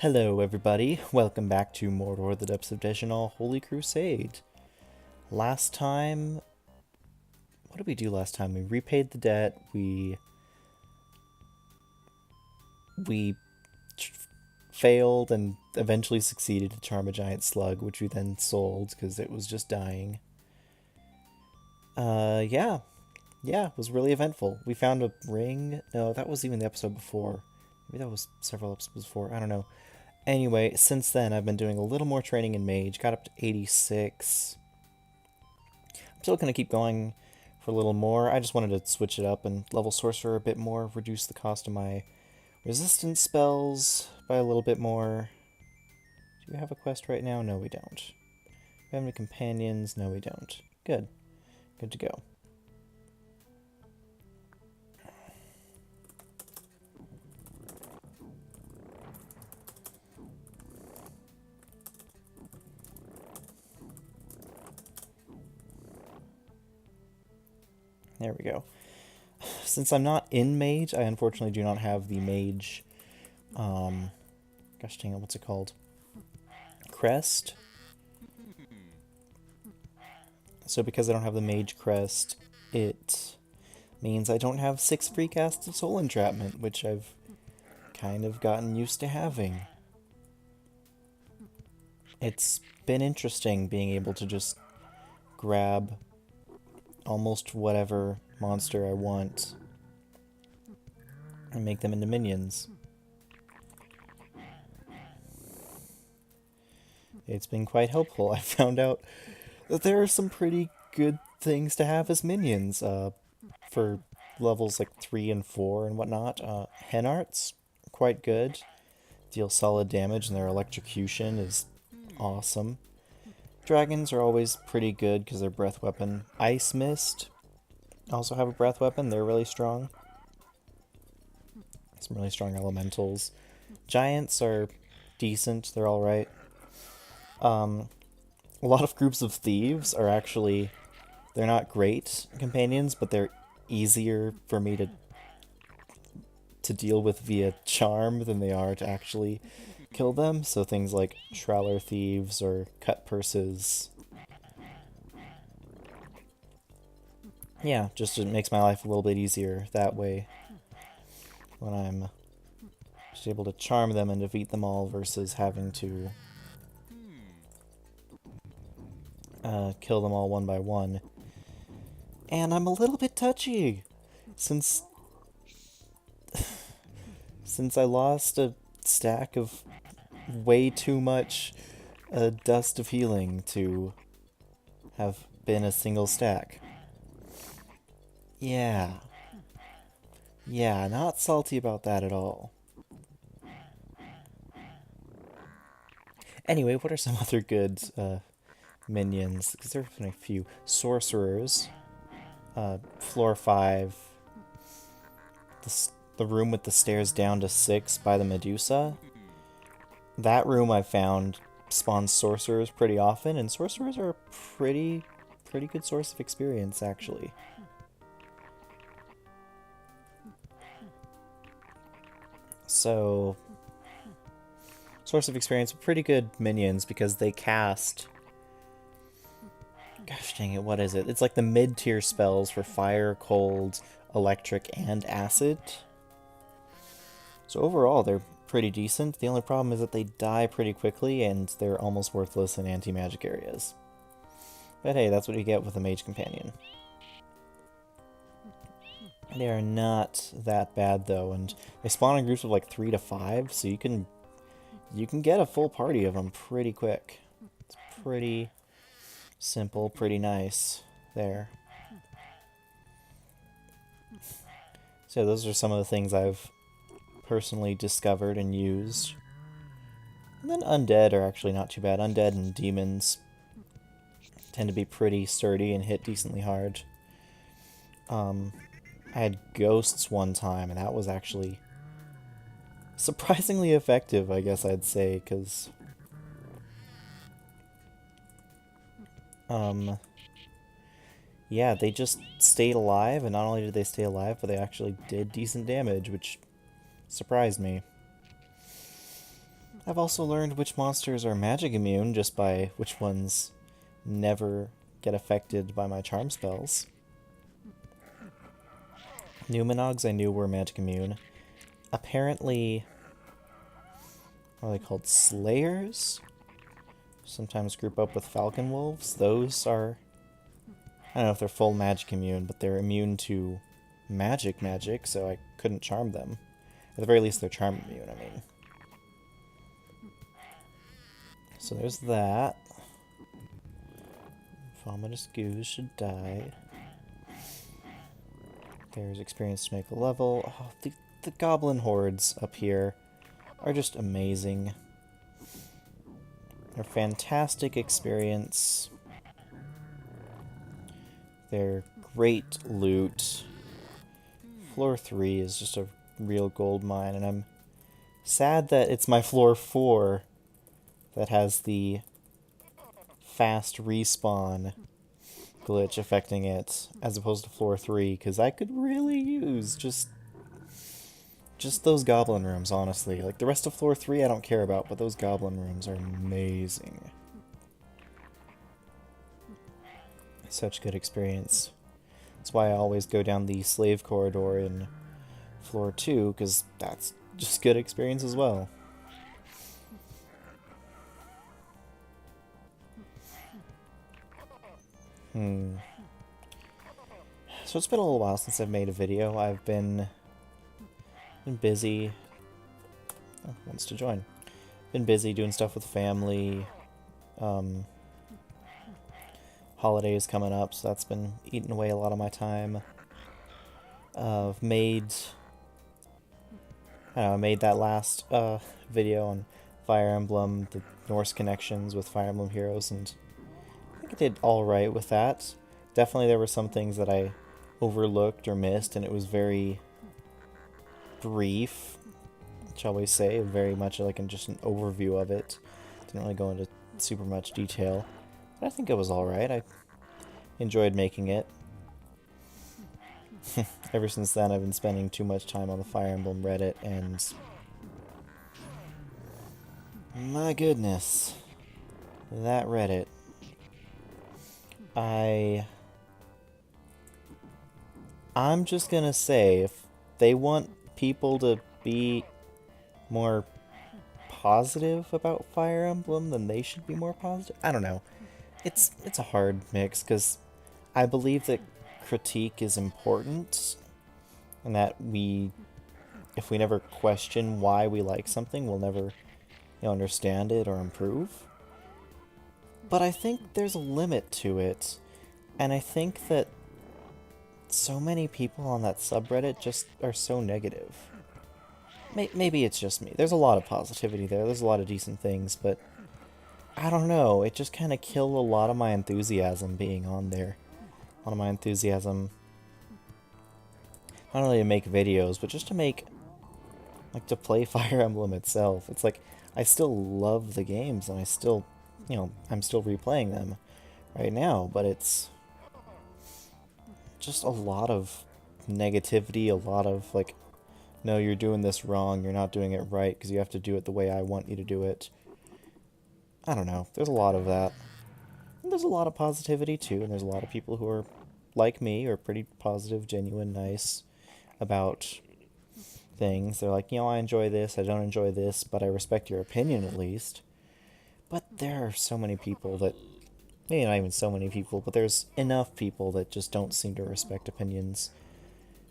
Hello everybody, welcome back to Mordor, the Depths of Dejenol, Holy Crusade. Last time, what did we do last time? We repaid the debt, we failed and eventually succeeded to charm a giant slug, which we then sold because it was just dying. Yeah, it was really eventful. We found a ring. No, that was even the episode before. Maybe that was several episodes before, I don't know. Anyway, since then I've been doing a little more training in Mage, got up to 86. I'm still going to keep going for a little more. I just wanted to switch it up and level Sorcerer a bit more, reduce the cost of my resistance spells by a little bit more. Do we have a quest right now? No, we don't. Do we have any companions? No, we don't. Good. Good to go. There we go. Since I'm not in Mage, I unfortunately do not have the Mage, gosh dang it, what's it called? Crest. So because I don't have the Mage Crest, it means I don't have 6 free casts of Soul Entrapment, which I've kind of gotten used to having. It's been interesting being able to just grab almost whatever monster I want and make them into minions. It's been quite helpful. I found out that there are some pretty good things to have as minions for levels like 3 and 4 and whatnot. Hen Arts, quite good. Deal solid damage and their electrocution is awesome. Dragons are always pretty good because they're breath weapon. Ice Mist also have a breath weapon. They're really strong. Some really strong elementals. Giants are decent. They're alright. A lot of groups of thieves are actually... They're not great companions, but they're easier for me to deal with via charm than they are to actually kill them. So things like Shrouler Thieves or Cut Purses. Yeah, just it makes my life a little bit easier that way when I'm just able to charm them and defeat them all versus having to kill them all one by one. And I'm a little bit touchy since I lost a stack of way too much Dust of Healing to have been a single stack. Yeah, not salty about that at all. Anyway, what are some other good minions? Because there have been a few. Sorcerers. Floor 5. The room with the stairs down to 6 by the Medusa. That room I found spawns sorcerers pretty often, and sorcerers are a pretty good source of experience, actually. So, source of experience, pretty good minions because they cast... Gosh dang it, what is it? It's like the mid-tier spells for fire, cold, electric, and acid. So overall, they're pretty decent. The only problem is that they die pretty quickly, and they're almost worthless in anti-magic areas. But hey, that's what you get with a mage companion. They are not that bad though, and they spawn in groups of like 3 to 5, so you can get a full party of them pretty quick. It's pretty simple, pretty nice there. So those are some of the things I've personally discovered and used. And then undead are actually not too bad. Undead and demons tend to be pretty sturdy and hit decently hard. I had ghosts one time, and that was actually surprisingly effective, I guess I'd say, because yeah, they just stayed alive, and not only did they stay alive, but they actually did decent damage, which surprised me. I've also learned which monsters are magic immune just by which ones never get affected by my charm spells. Numenogs I knew were magic immune. Apparently, what are they called? Slayers? Sometimes group up with falcon wolves. Those are, I don't know if they're full magic immune, but they're immune to magic, so I couldn't charm them. At the very least, they're charm immune, I mean. So there's that. Vomitous goose should die. There's experience to make a level. Oh, the goblin hordes up here are just amazing. They're fantastic experience. They're great loot. Floor 3 is just a real gold mine, and I'm sad that it's my floor 4 that has the fast respawn glitch affecting it, as opposed to floor 3, because I could really use just those goblin rooms, honestly. Like, the rest of floor 3 I don't care about, but those goblin rooms are amazing. Such good experience. That's why I always go down the slave corridor in floor 2, because that's just good experience as well. So it's been a little while since I've made a video. I've been busy. Oh, wants to join. Been busy doing stuff with family. Holidays coming up, so that's been eating away a lot of my time. I've made I made that last video on Fire Emblem, the Norse connections with Fire Emblem Heroes, and I think I did alright with that. Definitely there were some things that I overlooked or missed, and it was very brief, shall we say, very much like just an overview of it. Didn't really go into super much detail, but I think it was alright. I enjoyed making it. Ever since then, I've been spending too much time on the Fire Emblem Reddit, and my goodness, that Reddit. I'm just gonna say, if they want people to be more positive about Fire Emblem, then they should be more positive. I don't know. It's a hard mix, because I believe that critique is important, and that if we never question why we like something, we'll never understand it or improve. But I think there's a limit to it, and I think that so many people on that subreddit just are so negative. Maybe it's just me. There's a lot of positivity there, there's a lot of decent things, but I don't know, it just kind of killed a lot of my enthusiasm being on there. A lot of my enthusiasm, not only to make videos, but just to make, like, to play Fire Emblem itself. It's like, I still love the games, and I still, I'm still replaying them right now, but it's just a lot of negativity, a lot of, like, no, you're doing this wrong, you're not doing it right, because you have to do it the way I want you to do it. I don't know, there's a lot of that. And there's a lot of positivity, too, and there's a lot of people who are, like me, are pretty positive, genuine, nice about things. They're like, I enjoy this, I don't enjoy this, but I respect your opinion at least. But there are so many people that, maybe not even so many people, but there's enough people that just don't seem to respect opinions.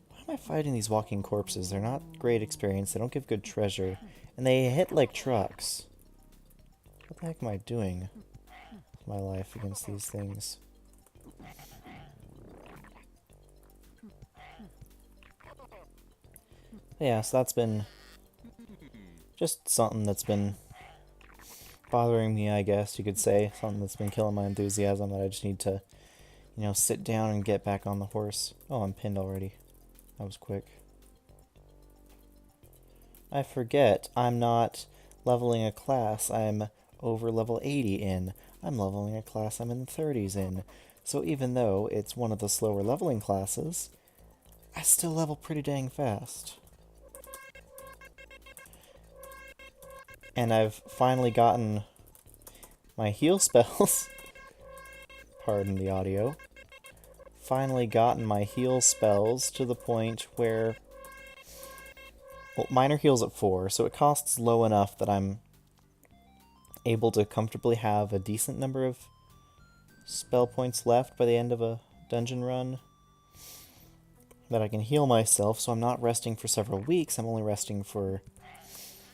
Why am I fighting these walking corpses? They're not great experience, they don't give good treasure, and they hit like trucks. What the heck am I doing with my life against these things? Yeah, so that's been just something that's been bothering me, I guess you could say. Something that's been killing my enthusiasm that I just need to, sit down and get back on the horse. Oh, I'm pinned already. That was quick. I forget, I'm not leveling a class I'm over level 80 in. I'm leveling a class I'm in the 30s in. So even though it's one of the slower leveling classes, I still level pretty dang fast. And I've finally gotten my heal spells. Pardon the audio. Finally gotten my heal spells to the point where... Well, minor heal's at 4, so it costs low enough that I'm able to comfortably have a decent number of spell points left by the end of a dungeon run. That I can heal myself, so I'm not resting for several weeks, I'm only resting for,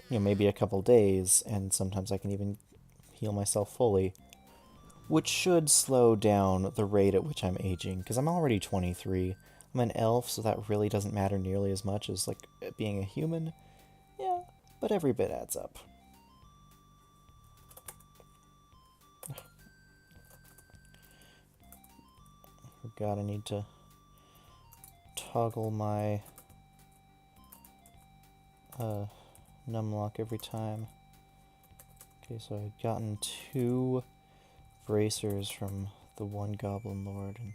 maybe a couple days, and sometimes I can even heal myself fully. Which should slow down the rate at which I'm aging, because I'm already 23. I'm an elf, so that really doesn't matter nearly as much as, like, being a human. Yeah, but every bit adds up. Forgot I need to toggle my numlock every time. Okay, so I've gotten 2 bracers from the one Goblin Lord and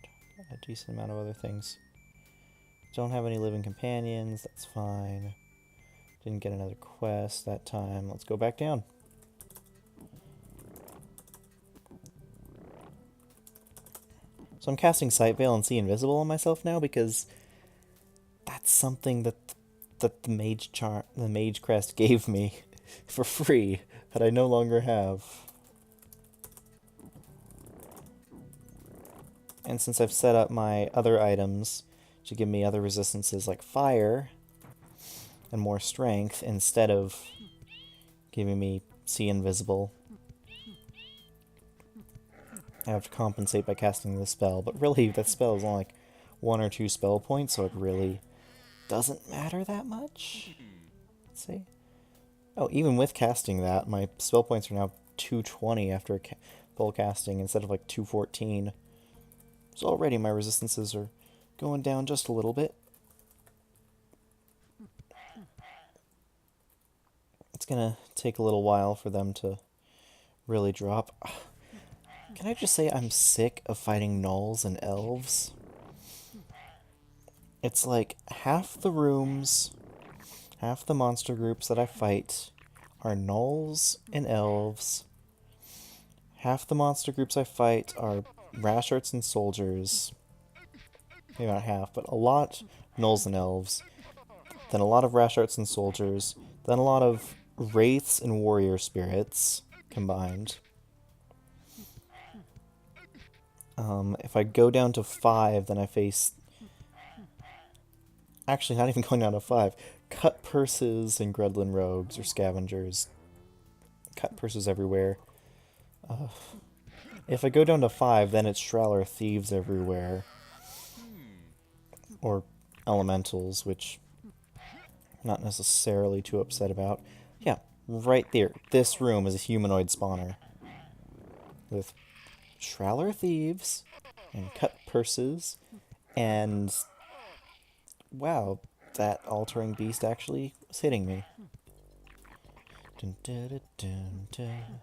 a decent amount of other things. Don't have any living companions, that's fine. Didn't get another quest that time. Let's go back down. So I'm casting Sight Veil and See Invisible on myself now because that's something that the Mage Crest gave me for free that I no longer have. And since I've set up my other items to give me other resistances like fire and more strength instead of giving me See Invisible, I have to compensate by casting the spell. But really, that spell is only like 1 or 2 spell points, so it really doesn't matter that much. Let's see. Oh, even with casting that, my spell points are now 220 after full casting instead of like 214. So already my resistances are going down just a little bit. It's gonna take a little while for them to really drop. Can I just say I'm sick of fighting gnolls and elves? It's like half the rooms, half the monster groups that I fight are gnolls and elves. Half the monster groups I fight are Rasharts and soldiers. Maybe not half, but a lot gnolls and elves. Then a lot of Rasharts and soldiers. Then a lot of wraiths and warrior spirits combined. If I go down to 5, then I face... Actually, not even going down to 5. Cut purses and Grudlin rogues or scavengers. Cut purses everywhere. If I go down to 5, then it's Shralar thieves everywhere. Or elementals, which I'm not necessarily too upset about. Yeah, right there. This room is a humanoid spawner. With Shralar thieves and cut purses and... Wow, that altering beast actually was hitting me. Dun, dun, dun, dun, dun.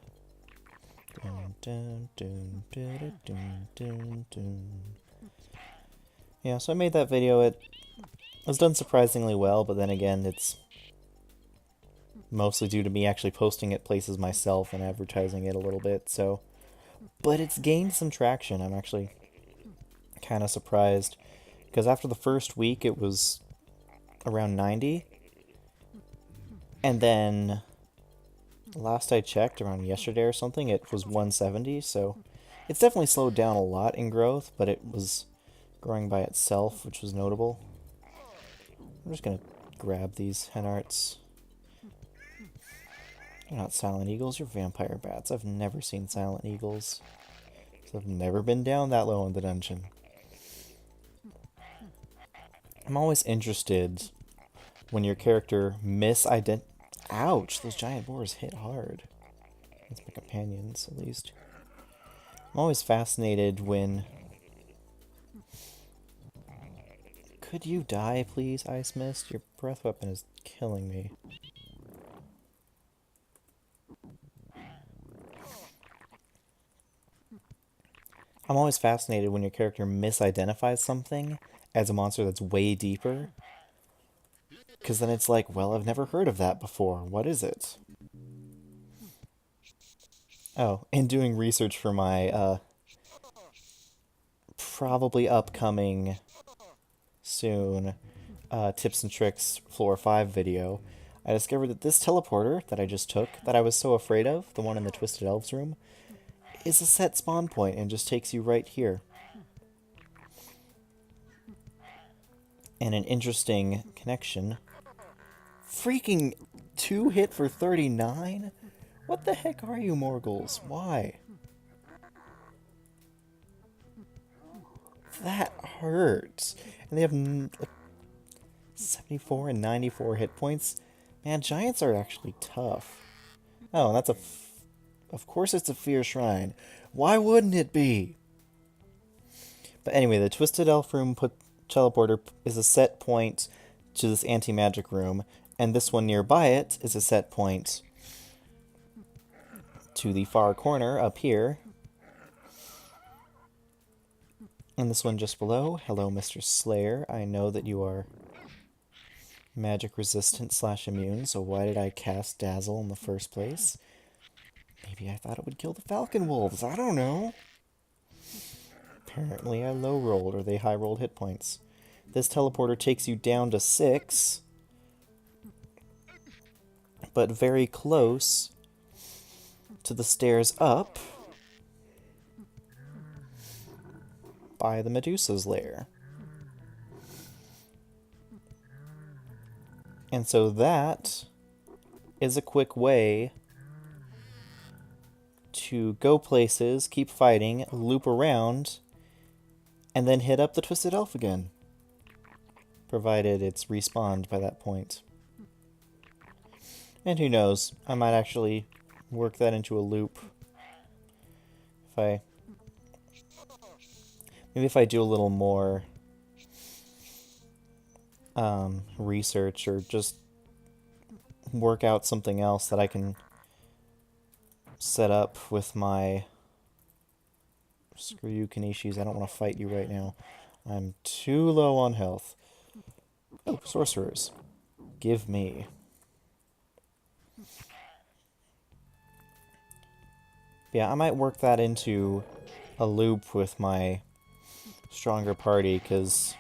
Dun, dun, dun, dun, dun, dun, dun. Yeah, so I made that video. It was done surprisingly well, but then again, it's mostly due to me actually posting it places myself and advertising it a little bit, so... But it's gained some traction. I'm actually kind of surprised. Because after the first week, it was around 90. And then, last I checked, around yesterday or something, it was 170. So, it's definitely slowed down a lot in growth, but it was growing by itself, which was notable. I'm just going to grab these henarts. You're not silent eagles, you're vampire bats. I've never seen silent eagles. So I've never been down that low in the dungeon. I'm always interested when your character Ouch, those giant boars hit hard. That's my companions, at least. I'm always fascinated when... Could you die, please, Ice Mist? Your breath weapon is killing me. I'm always fascinated when your character misidentifies something as a monster that's way deeper. Because then it's like, well, I've never heard of that before. What is it? Oh, and doing research for my probably upcoming soon tips and tricks floor 5 video, I discovered that this teleporter that I just took, that I was so afraid of, the one in the Twisted Elves room, is a set spawn point and just takes you right here. And an interesting connection. Freaking 2 hit for 39? What the heck are you, Morgles? Why? That hurts. And they have 74 and 94 hit points. Man, giants are actually tough. Oh, and that's of course it's a Fear Shrine. Why wouldn't it be? But anyway, the Twisted Elf room teleporter is a set point to this anti-magic room, and this one nearby it is a set point to the far corner up here. And this one just below. Hello, Mr. Slayer. I know that you are magic resistant / immune, so why did I cast Dazzle in the first place? Maybe I thought it would kill the Falcon Wolves. I don't know. Apparently I low-rolled, or they high-rolled hit points. This teleporter takes you down to 6, but very close to the stairs up by the Medusa's lair. And so that is a quick way to go places, keep fighting, loop around, and then hit up the Twisted Elf again. Provided it's respawned by that point. And who knows, I might actually work that into a loop. Maybe if I do a little more research, or just work out something else that I can set up with my... Screw you, Kanishis, I don't want to fight you right now. I'm too low on health. Oh, sorcerers. Give me. Yeah, I might work that into a loop with my stronger party, because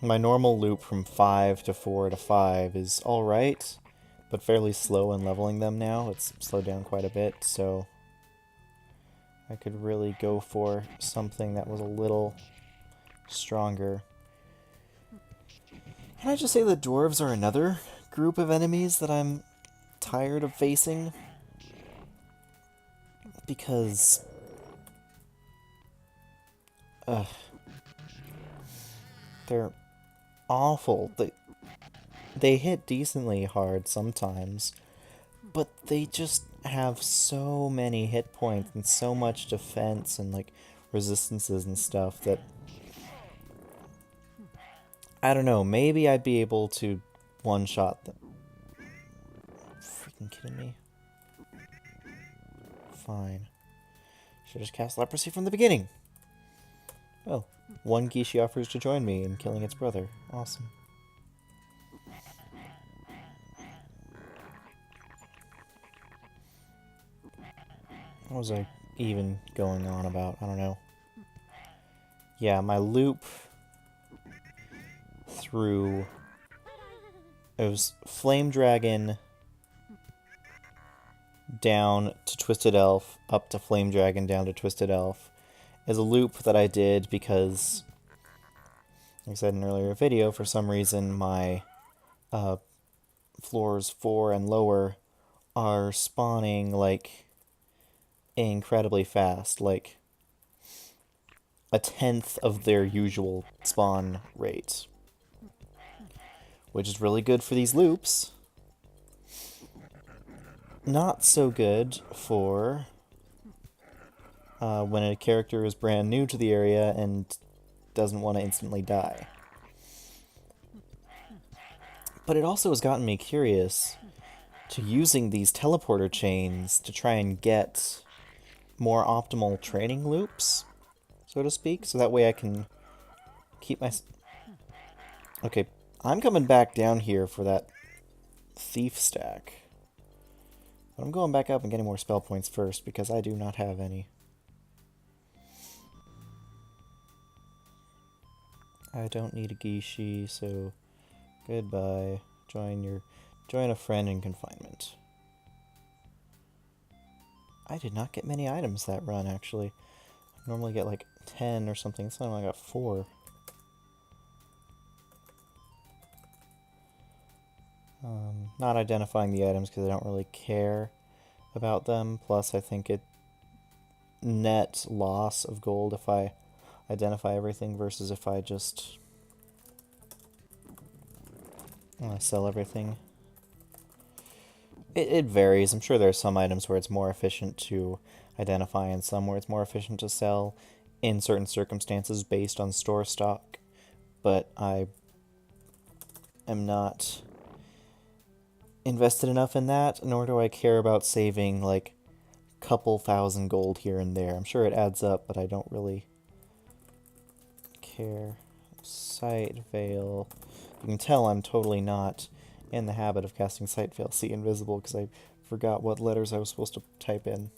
my normal loop from 5 to 4 to 5 is alright, but fairly slow in leveling them now. It's slowed down quite a bit, so I could really go for something that was a little stronger. Can I just say the dwarves are another group of enemies that I'm tired of facing? Because... they're awful. They hit decently hard sometimes, but they just have so many hit points and so much defense and like resistances and stuff that I don't know, maybe I'd be able to one-shot them. Freaking kidding me? Fine. Should just cast Leprosy from the beginning. Oh, one Gishi offers to join me in killing its brother. Awesome. What was I even going on about? I don't know. Yeah, my loop through... It was Flame Dragon down to Twisted Elf, up to Flame Dragon, down to Twisted Elf, is a loop that I did because, like I said in an earlier video, for some reason my floors 4 and lower are spawning, like, incredibly fast, like a 10th of their usual spawn rate, which is really good for these loops. Not so good for when a character is brand new to the area and doesn't want to instantly die. But it also has gotten me curious to using these teleporter chains to try and get more optimal training loops, so to speak, so that way I can keep my... Okay, I'm coming back down here for that thief stack. But I'm going back up and getting more spell points first because I do not have any. I don't need a Gishi, so goodbye. Join a friend in confinement. I did not get many items that run, actually. I normally get like 10 or something. This time I got 4. Not identifying the items because I don't really care about them. Plus, I think it net loss of gold if I identify everything versus if I just sell everything. It varies. I'm sure there are some items where it's more efficient to identify and some where it's more efficient to sell in certain circumstances based on store stock. But I am not invested enough in that, nor do I care about saving like a couple thousand gold here and there. I'm sure it adds up, but I don't really care. Sight Veil. You can tell I'm totally not in the habit of casting Sight Veil See Invisible because I forgot what letters I was supposed to type in.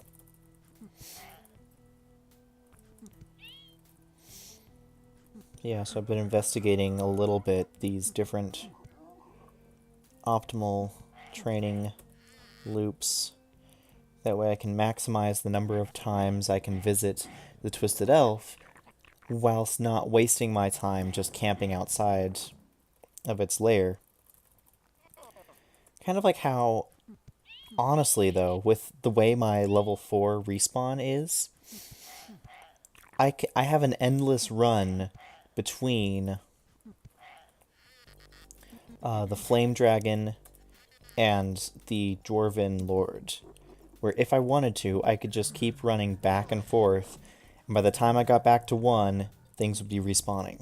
Yeah, so I've been investigating a little bit these different optimal training loops. That way I can maximize the number of times I can visit the Twisted Elf whilst not wasting my time just camping outside of its lair. Kind of like how, honestly though, with the way my level 4 respawn is, I have an endless run between the Flame Dragon and the Dwarven Lord, where if I wanted to, I could just keep running back and forth, and by the time I got back to one, things would be respawning.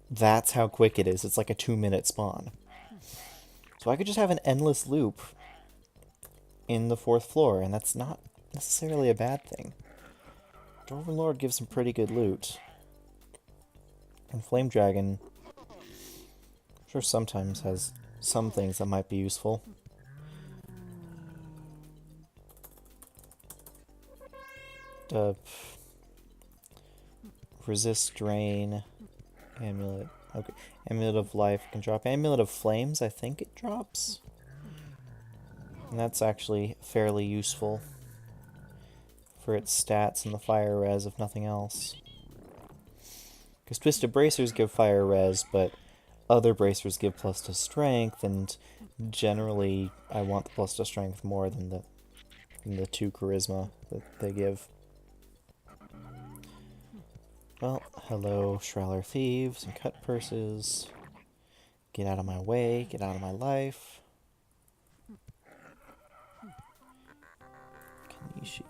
That's how quick it is. It's like a 2-minute spawn. So I could just have an endless loop in the 4th floor, and that's not necessarily a bad thing. Dwarven Lord gives some pretty good loot. And Flame Dragon, I'm sure sometimes has some things that might be useful. Resist Drain. Amulet. Okay. Amulet of Life can drop. Amulet of Flames, I think it drops. And that's actually fairly useful for its stats and the fire res, if nothing else. Because Twisted Bracers give fire res, but other bracers give plus to strength, and generally I want the plus to strength more than the 2 charisma that they give. Well, hello, Shraller Thieves and Cut Purses. Get out of my way, get out of my life. Kanishi.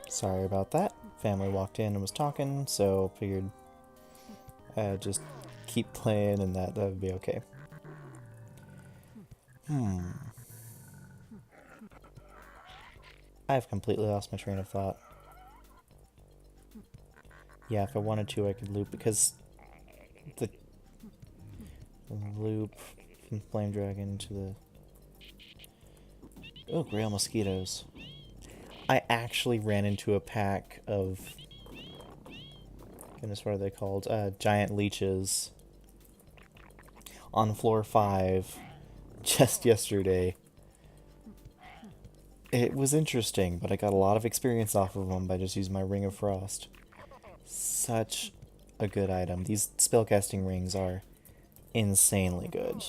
Sorry about that. Family walked in and was talking, so figured I'd just keep playing and that would be okay. I've completely lost my train of thought. Yeah, if I wanted to, I could loop, because the loop from Flame Dragon to the... Oh, Grail Mosquitoes. I actually ran into a pack of... Goodness, what are they called? Giant leeches on floor 5 just yesterday. It was interesting, but I got a lot of experience off of them by just using my Ring of Frost. Such a good item. These spellcasting rings are insanely good.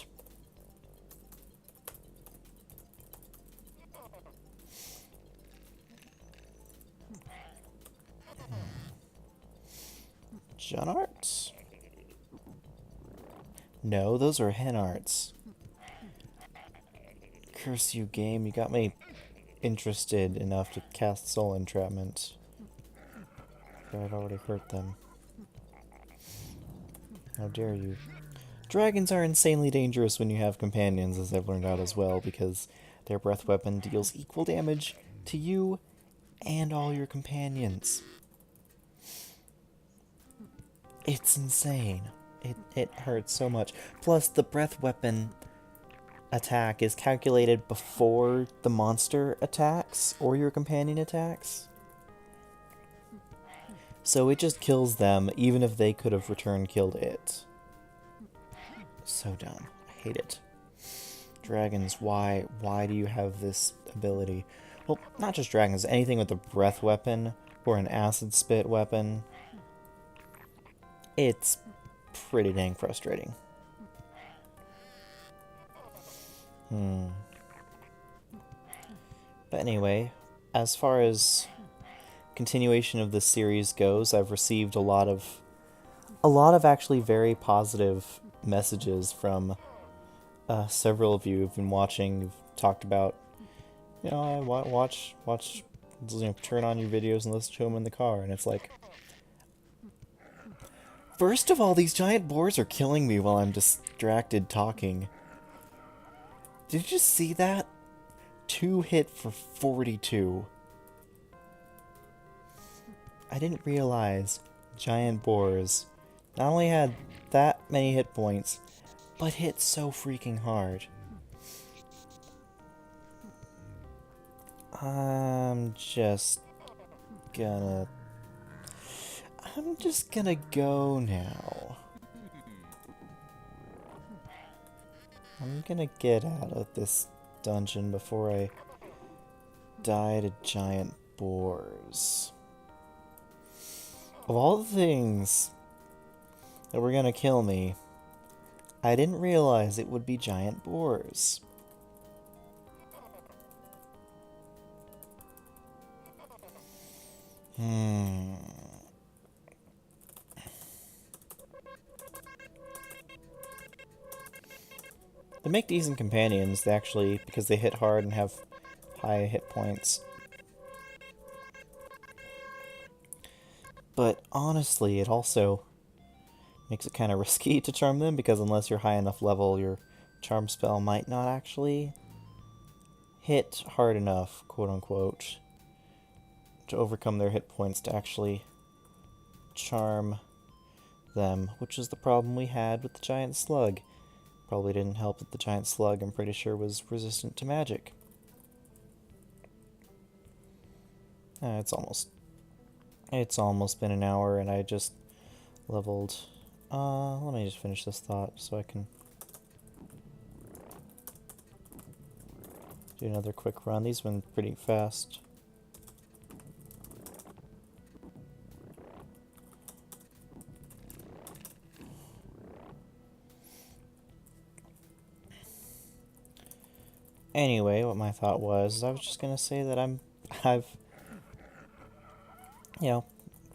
Jun arts? No, those are hen arts. Curse you, game. You got me interested enough to cast soul entrapment. But I'd already hurt them. How dare you. Dragons are insanely dangerous when you have companions, as I've learned out as well, because their breath weapon deals equal damage to you and all your companions. It's insane. It hurts so much. Plus, the breath weapon attack is calculated before the monster attacks or your companion attacks. So it just kills them, even if they could have returned killed it. So dumb. I hate it. Dragons, why do you have this ability? Well, not just dragons, anything with a breath weapon or an acid spit weapon. It's pretty dang frustrating. But anyway, as far as continuation of this series goes, I've received a lot of actually very positive messages from several of you who've been watching, who've talked about, I watch, turn on your videos and listen to them in the car, and it's like, first of all, these giant boars are killing me while I'm distracted talking. Did you just see that? 2 hit for 42. I didn't realize giant boars not only had that many hit points, but hit so freaking hard. I'm just gonna go now. I'm gonna get out of this dungeon before I die to giant boars. Of all the things that were gonna kill me, I didn't realize it would be giant boars. They make decent companions, they actually, because they hit hard and have high hit points. But honestly, it also makes it kind of risky to charm them, because unless you're high enough level, your charm spell might not actually hit hard enough, quote-unquote, to overcome their hit points to actually charm them, which is the problem we had with the giant slug. Probably didn't help that the giant slug, I'm pretty sure, was resistant to magic. It's almost been an hour, and I just leveled. Let me just finish this thought so I can do another quick run. These went pretty fast. Anyway, what my thought was, I was just gonna say that I've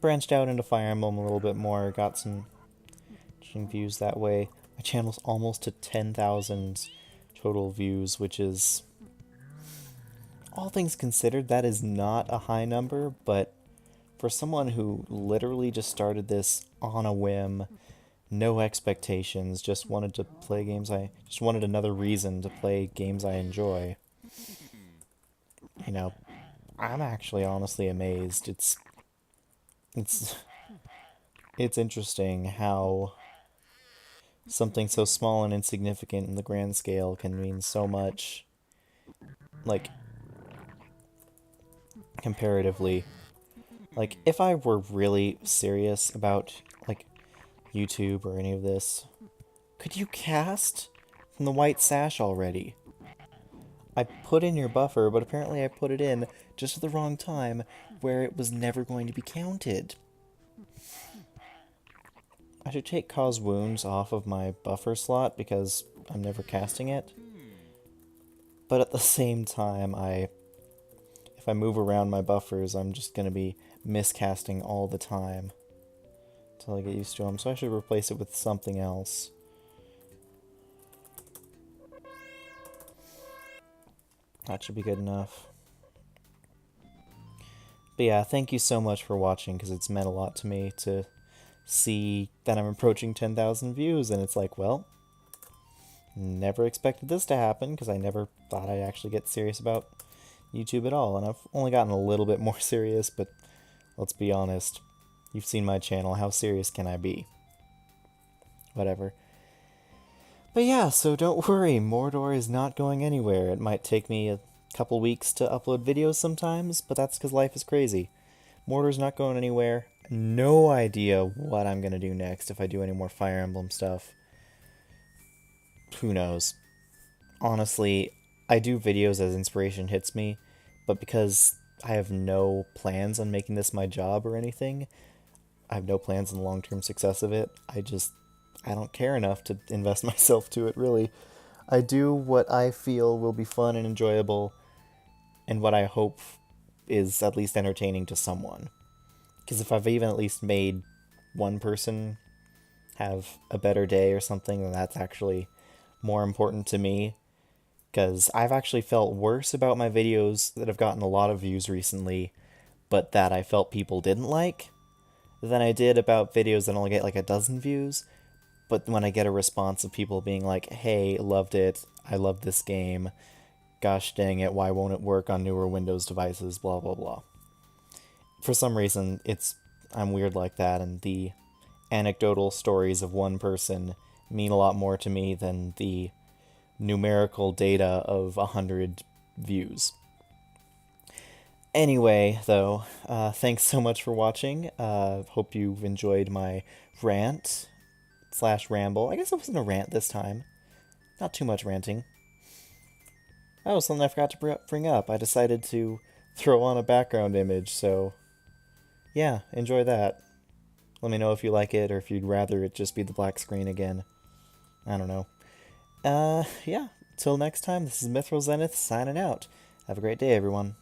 branched out into Fire Emblem a little bit more, got some interesting views that way. My channel's almost to 10,000 total views, which is, all things considered, that is not a high number, but for someone who literally just started this on a whim, no expectations, just wanted to play games just wanted another reason to play games I enjoy. I'm actually honestly amazed. It's interesting how something so small and insignificant in the grand scale can mean so much, like, comparatively. Like, if I were really serious about, like, YouTube or any of this, could you cast from the white sash already? I put in your buffer, but apparently I put it in just at the wrong time, where it was never going to be counted. I should take cause wounds off of my buffer slot because I'm never casting it. But at the same time, if I move around my buffers, I'm just going to be miscasting all the time until I get used to them, so I should replace it with something else. That should be good enough. But yeah, thank you so much for watching, because it's meant a lot to me to see that I'm approaching 10,000 views, and it's like, well, never expected this to happen, because I never thought I'd actually get serious about YouTube at all, and I've only gotten a little bit more serious, but let's be honest, you've seen my channel, how serious can I be? Whatever. But yeah, so don't worry, Mordor is not going anywhere. It might take me a couple weeks to upload videos sometimes, but that's because life is crazy. Mordor's not going anywhere. No idea what I'm gonna do next, if I do any more Fire Emblem stuff. Who knows? Honestly, I do videos as inspiration hits me, but because I have no plans on making this my job or anything, I have no plans on the long-term success of it, I don't care enough to invest myself to it, really. I do what I feel will be fun and enjoyable, and what I hope is at least entertaining to someone. Because if I've even at least made one person have a better day or something, then that's actually more important to me. Because I've actually felt worse about my videos that have gotten a lot of views recently, but that I felt people didn't like, than I did about videos that only get like a dozen views. But when I get a response of people being like, hey, loved it, I love this game, gosh dang it, why won't it work on newer Windows devices, blah blah blah. For some reason, I'm weird like that, and the anecdotal stories of one person mean a lot more to me than the numerical data of 100 views. Anyway, though, thanks so much for watching. Hope you've enjoyed my rant / ramble. I guess it wasn't a rant this time. Not too much ranting. Oh, something I forgot to bring up. I decided to throw on a background image, so yeah, enjoy that. Let me know if you like it, or if you'd rather it just be the black screen again. I don't know. Yeah, till next time, this is Mithril Zenith signing out. Have a great day, everyone.